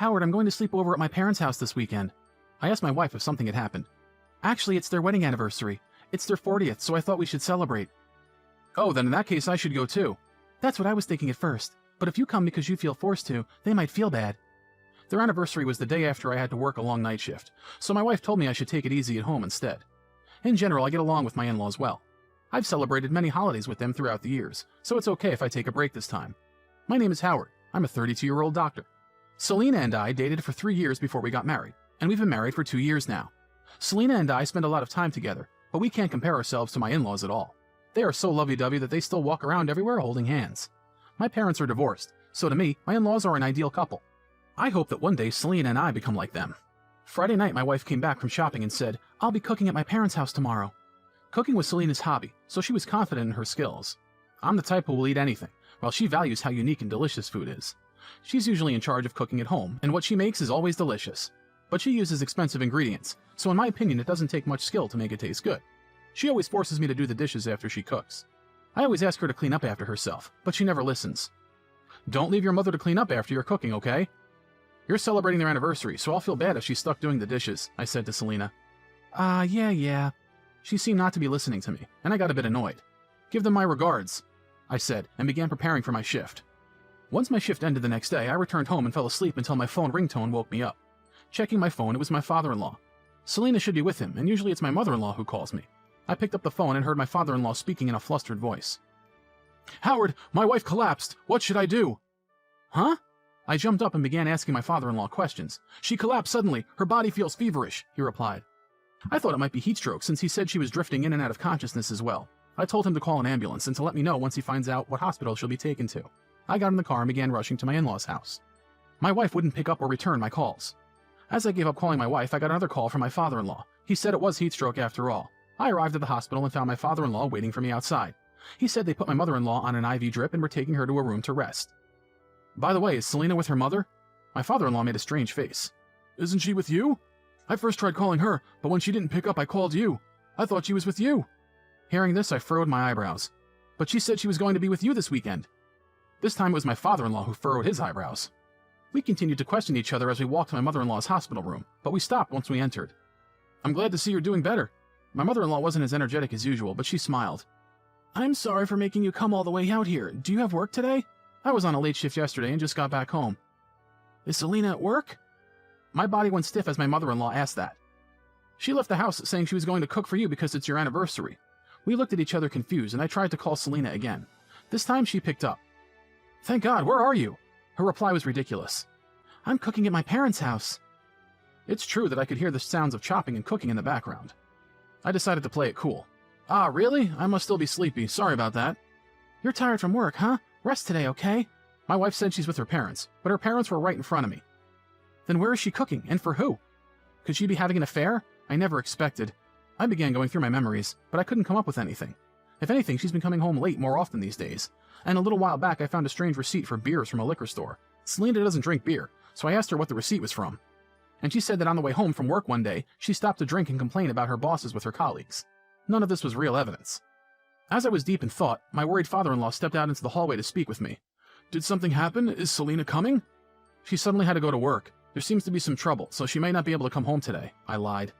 Howard, I'm going to sleep over at my parents' house this weekend. I asked my wife if something had happened. Actually, it's their wedding anniversary. It's their 40th, so I thought we should celebrate. Oh, then in that case I should go too. That's what I was thinking at first. But if you come because you feel forced to, they might feel bad. Their anniversary was the day after I had to work a long night shift, so my wife told me I should take it easy at home instead. In general, I get along with my in-laws well. I've celebrated many holidays with them throughout the years, so it's okay if I take a break this time. My name is Howard. I'm a 32-year-old doctor. Selena and I dated for 3 years before we got married, and we've been married for 2 years now. Selena and I spend a lot of time together, but we can't compare ourselves to my in-laws at all. They are so lovey-dovey that they still walk around everywhere holding hands. My parents are divorced, so to me, my in-laws are an ideal couple. I hope that one day Selena and I become like them. Friday night, my wife came back from shopping and said, "I'll be cooking at my parents' house tomorrow." Cooking was Selena's hobby, so she was confident in her skills. I'm the type who will eat anything, while she values how unique and delicious food is. She's usually in charge of cooking at home, and what she makes is always delicious. But she uses expensive ingredients, so in my opinion it doesn't take much skill to make it taste good. She always forces me to do the dishes after she cooks. I always ask her to clean up after herself, but she never listens. Don't leave your mother to clean up after you're cooking, okay? You're celebrating their anniversary, so I'll feel bad if she's stuck doing the dishes, I said to Selena. Yeah. She seemed not to be listening to me, and I got a bit annoyed. Give them my regards, I said, and began preparing for my shift. Once my shift ended the next day, I returned home and fell asleep until my phone ringtone woke me up. Checking my phone, it was my father-in-law. Selena should be with him, and usually it's my mother-in-law who calls me. I picked up the phone and heard my father-in-law speaking in a flustered voice. "Howard, my wife collapsed. What should I do?" "Huh?" I jumped up and began asking my father-in-law questions. "She collapsed suddenly. Her body feels feverish," he replied. I thought it might be heat stroke since he said she was drifting in and out of consciousness as well. I told him to call an ambulance and to let me know once he finds out what hospital she'll be taken to. I got in the car and began rushing to my in-laws' house. My wife wouldn't pick up or return my calls. As I gave up calling my wife, I got another call from my father-in-law. He said it was heat stroke after all. I arrived at the hospital and found my father-in-law waiting for me outside. He said they put my mother-in-law on an IV drip and were taking her to a room to rest. By the way, is Selena with her mother? My father-in-law made a strange face. "Isn't she with you? I first tried calling her, but when she didn't pick up, I called you. I thought she was with you." Hearing this, I furrowed my eyebrows. "But she said she was going to be with you this weekend." This time it was my father-in-law who furrowed his eyebrows. We continued to question each other as we walked to my mother-in-law's hospital room, but we stopped once we entered. "I'm glad to see you're doing better." My mother-in-law wasn't as energetic as usual, but she smiled. "I'm sorry for making you come all the way out here. Do you have work today? I was on a late shift yesterday and just got back home." "Is Selena at work?" My body went stiff as my mother-in-law asked that. "She left the house saying she was going to cook for you because it's your anniversary." We looked at each other confused, and I tried to call Selena again. This time she picked up. "Thank God, where are you?" Her reply was ridiculous. "I'm cooking at my parents' house." It's true that I could hear the sounds of chopping and cooking in the background. I decided to play it cool. "Ah, really? I must still be sleepy. Sorry about that." "You're tired from work, huh? Rest today, okay?" My wife said she's with her parents, but her parents were right in front of me. Then where is she cooking, and for who? Could she be having an affair? I never expected. I began going through my memories, but I couldn't come up with anything. If anything, she's been coming home late more often these days. And a little while back I found a strange receipt for beers from a liquor store. Selena doesn't drink beer, so I asked her what the receipt was from. And she said that on the way home from work one day, she stopped to drink and complain about her bosses with her colleagues. None of this was real evidence. As I was deep in thought, my worried father-in-law stepped out into the hallway to speak with me. "Did something happen? Is Selena coming?" "She suddenly had to go to work. There seems to be some trouble, so she may not be able to come home today," I lied.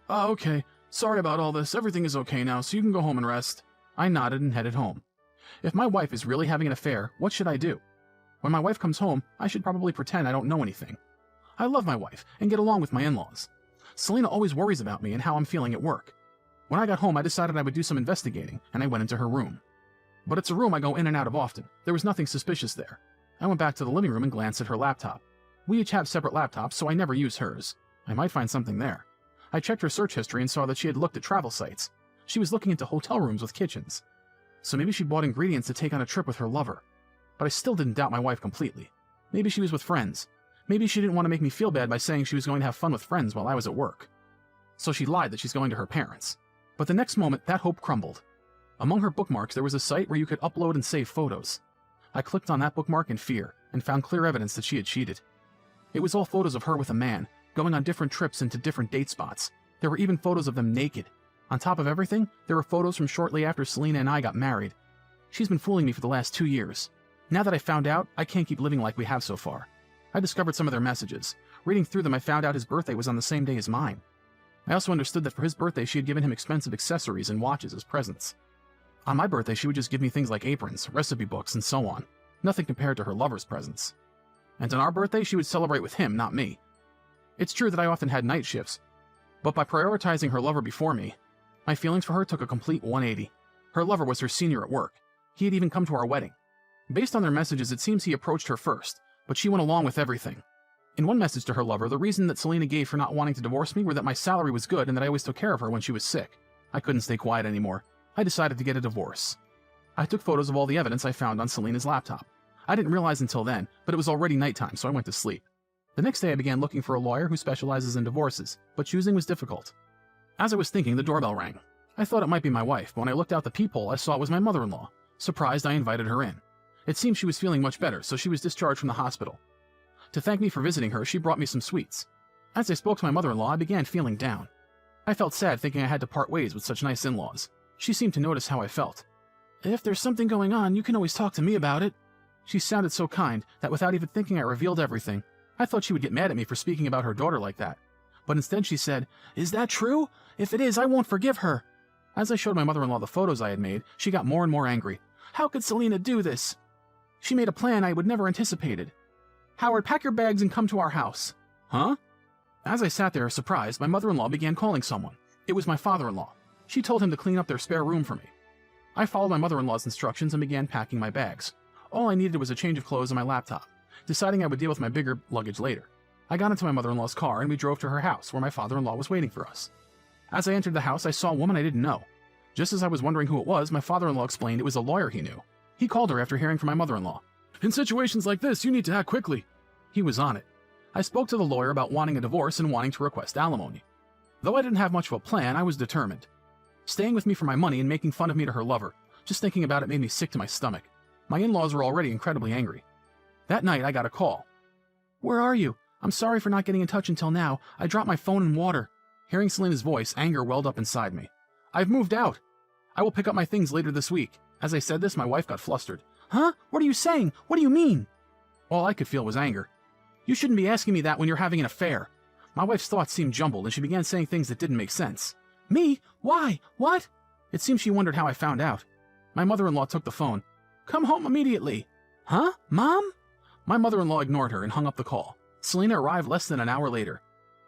"Ah, okay. Sorry about all this. Everything is okay now, so you can go home and rest." I nodded and headed home. If my wife is really having an affair, what should I do? When my wife comes home, I should probably pretend I don't know anything. I love my wife and get along with my in-laws. Selena always worries about me and how I'm feeling at work. When I got home, I decided I would do some investigating, and I went into her room. But it's a room I go in and out of often. There was nothing suspicious there. I went back to the living room and glanced at her laptop. We each have separate laptops, so I never use hers. I might find something there. I checked her search history and saw that she had looked at travel sites. She was looking into hotel rooms with kitchens. So maybe she bought ingredients to take on a trip with her lover. But I still didn't doubt my wife completely. Maybe she was with friends. Maybe she didn't want to make me feel bad by saying she was going to have fun with friends while I was at work. So she lied that she's going to her parents. But the next moment, that hope crumbled. Among her bookmarks, there was a site where you could upload and save photos. I clicked on that bookmark in fear and found clear evidence that she had cheated. It was all photos of her with a man, going on different trips into different date spots. There were even photos of them naked. On top of everything, there were photos from shortly after Selena and I got married. She's been fooling me for the last 2 years. Now that I found out, I can't keep living like we have so far. I discovered some of their messages. Reading through them, I found out his birthday was on the same day as mine. I also understood that for his birthday, she had given him expensive accessories and watches as presents. On my birthday, she would just give me things like aprons, recipe books, and so on. Nothing compared to her lover's presents. And on our birthday, she would celebrate with him, not me. It's true that I often had night shifts, but by prioritizing her lover before me, my feelings for her took a complete 180. Her lover was her senior at work. He had even come to our wedding. Based on their messages, it seems he approached her first, but she went along with everything. In one message to her lover, the reason that Selena gave for not wanting to divorce me were that my salary was good and that I always took care of her when she was sick. I couldn't stay quiet anymore. I decided to get a divorce. I took photos of all the evidence I found on Selena's laptop. I didn't realize until then, but it was already nighttime, so I went to sleep. The next day I began looking for a lawyer who specializes in divorces, but choosing was difficult. As I was thinking, the doorbell rang. I thought it might be my wife, but when I looked out the peephole, I saw it was my mother-in-law. Surprised, I invited her in. It seemed she was feeling much better, so she was discharged from the hospital. To thank me for visiting her, she brought me some sweets. As I spoke to my mother-in-law, I began feeling down. I felt sad thinking I had to part ways with such nice in-laws. She seemed to notice how I felt. "If there's something going on, you can always talk to me about it." She sounded so kind that without even thinking I revealed everything. I thought she would get mad at me for speaking about her daughter like that. But instead she said, "Is that true? If it is, I won't forgive her." As I showed my mother-in-law the photos I had made, she got more and more angry. How could Selena do this? She made a plan I would never anticipated. "Howard, pack your bags and come to our house." Huh? As I sat there surprised, my mother-in-law began calling someone. It was my father-in-law. She told him to clean up their spare room for me. I followed my mother-in-law's instructions and began packing my bags. All I needed was a change of clothes and my laptop, deciding I would deal with my bigger luggage later. I got into my mother-in-law's car and we drove to her house where my father-in-law was waiting for us. As I entered the house, I saw a woman I didn't know. Just as I was wondering who it was, my father-in-law explained it was a lawyer he knew. He called her after hearing from my mother-in-law. "In situations like this, you need to act quickly." He was on it. I spoke to the lawyer about wanting a divorce and wanting to request alimony. Though I didn't have much of a plan, I was determined. Staying with me for my money and making fun of me to her lover, just thinking about it made me sick to my stomach. My in-laws were already incredibly angry. That night, I got a call. "Where are you? I'm sorry for not getting in touch until now. I dropped my phone in water." Hearing Selena's voice, anger welled up inside me. "I've moved out. I will pick up my things later this week." As I said this, my wife got flustered. "Huh? What are you saying? What do you mean?" All I could feel was anger. "You shouldn't be asking me that when you're having an affair." My wife's thoughts seemed jumbled, and she began saying things that didn't make sense. "Me? Why? What?" It seemed she wondered how I found out. My mother-in-law took the phone. "Come home immediately." "Huh? Mom?" My mother-in-law ignored her and hung up the call. Selena arrived less than an hour later.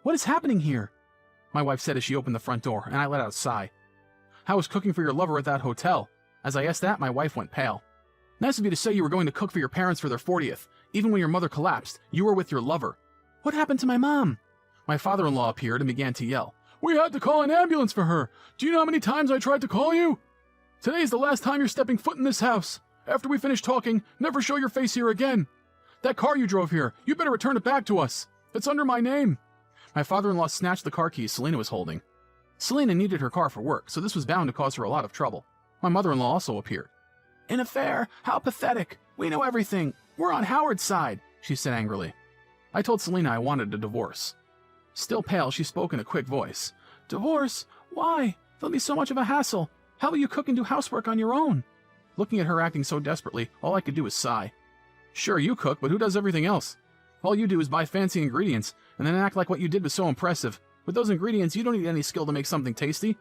"What is happening here?" My wife said as she opened the front door, and I let out a sigh. "How was cooking for your lover at that hotel?" As I asked that, my wife went pale. "Nice of you to say you were going to cook for your parents for their 40th. Even when your mother collapsed, you were with your lover." "What happened to my mom?" My father-in-law appeared and began to yell. "We had to call an ambulance for her. Do you know how many times I tried to call you? Today's the last time you're stepping foot in this house. After we finish talking, never show your face here again. That car you drove here, you better return it back to us. It's under my name." My father-in-law snatched the car keys Selena was holding. Selena needed her car for work, so this was bound to cause her a lot of trouble. My mother-in-law also appeared. "An affair? How pathetic. We know everything. We're on Howard's side," she said angrily. I told Selena I wanted a divorce. Still pale, she spoke in a quick voice. "Divorce? Why? There'll be so much of a hassle. How will you cook and do housework on your own?" Looking at her acting so desperately, all I could do was sigh. "Sure, you cook, but who does everything else? All you do is buy fancy ingredients, and then act like what you did was so impressive. With those ingredients, you don't need any skill to make something tasty.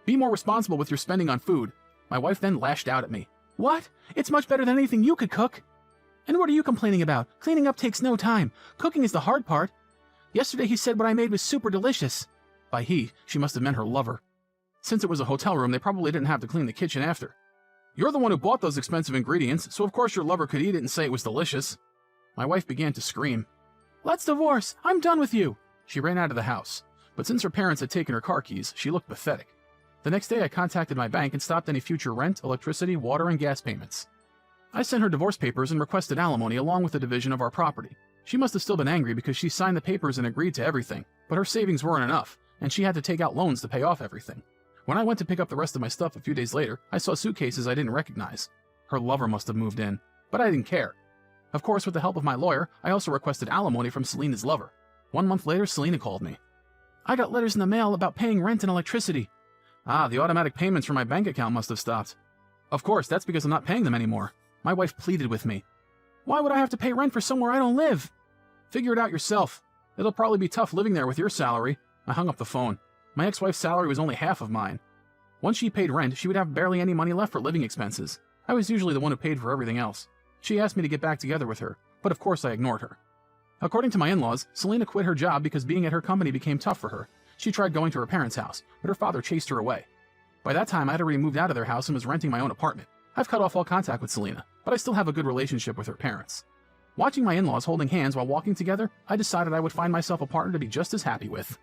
Be more responsible with your spending on food." My wife then lashed out at me. "What? It's much better than anything you could cook." "And what are you complaining about? Cleaning up takes no time. Cooking is the hard part. Yesterday he said what I made was super delicious." By he, she must have meant her lover. Since it was a hotel room, they probably didn't have to clean the kitchen after. "You're the one who bought those expensive ingredients, so of course your lover could eat it and say it was delicious." My wife began to scream. "Let's divorce! I'm done with you!" She ran out of the house, but since her parents had taken her car keys, she looked pathetic. The next day I contacted my bank and stopped any future rent, electricity, water, and gas payments. I sent her divorce papers and requested alimony along with the division of our property. She must have still been angry because she signed the papers and agreed to everything, but her savings weren't enough, and she had to take out loans to pay off everything. When I went to pick up the rest of my stuff a few days later, I saw suitcases I didn't recognize. Her lover must have moved in, but I didn't care. Of course, with the help of my lawyer, I also requested alimony from Selena's lover. 1 month later, Selena called me. "I got letters in the mail about paying rent and electricity." "Ah, the automatic payments from my bank account must have stopped." "Of course, that's because I'm not paying them anymore." My wife pleaded with me. "Why would I have to pay rent for somewhere I don't live?" Figure it out yourself. It'll probably be tough living there with your salary. I hung up the phone. My ex-wife's salary was only half of mine. Once she paid rent, she would have barely any money left for living expenses. I was usually the one who paid for everything else. She asked me to get back together with her, but of course I ignored her. According to my in-laws, Selena quit her job because being at her company became tough for her. She tried going to her parents' house, but her father chased her away. By that time, I had already moved out of their house and was renting my own apartment. I've cut off all contact with Selena, but I still have a good relationship with her parents. Watching my in-laws holding hands while walking together, I decided I would find myself a partner to be just as happy with.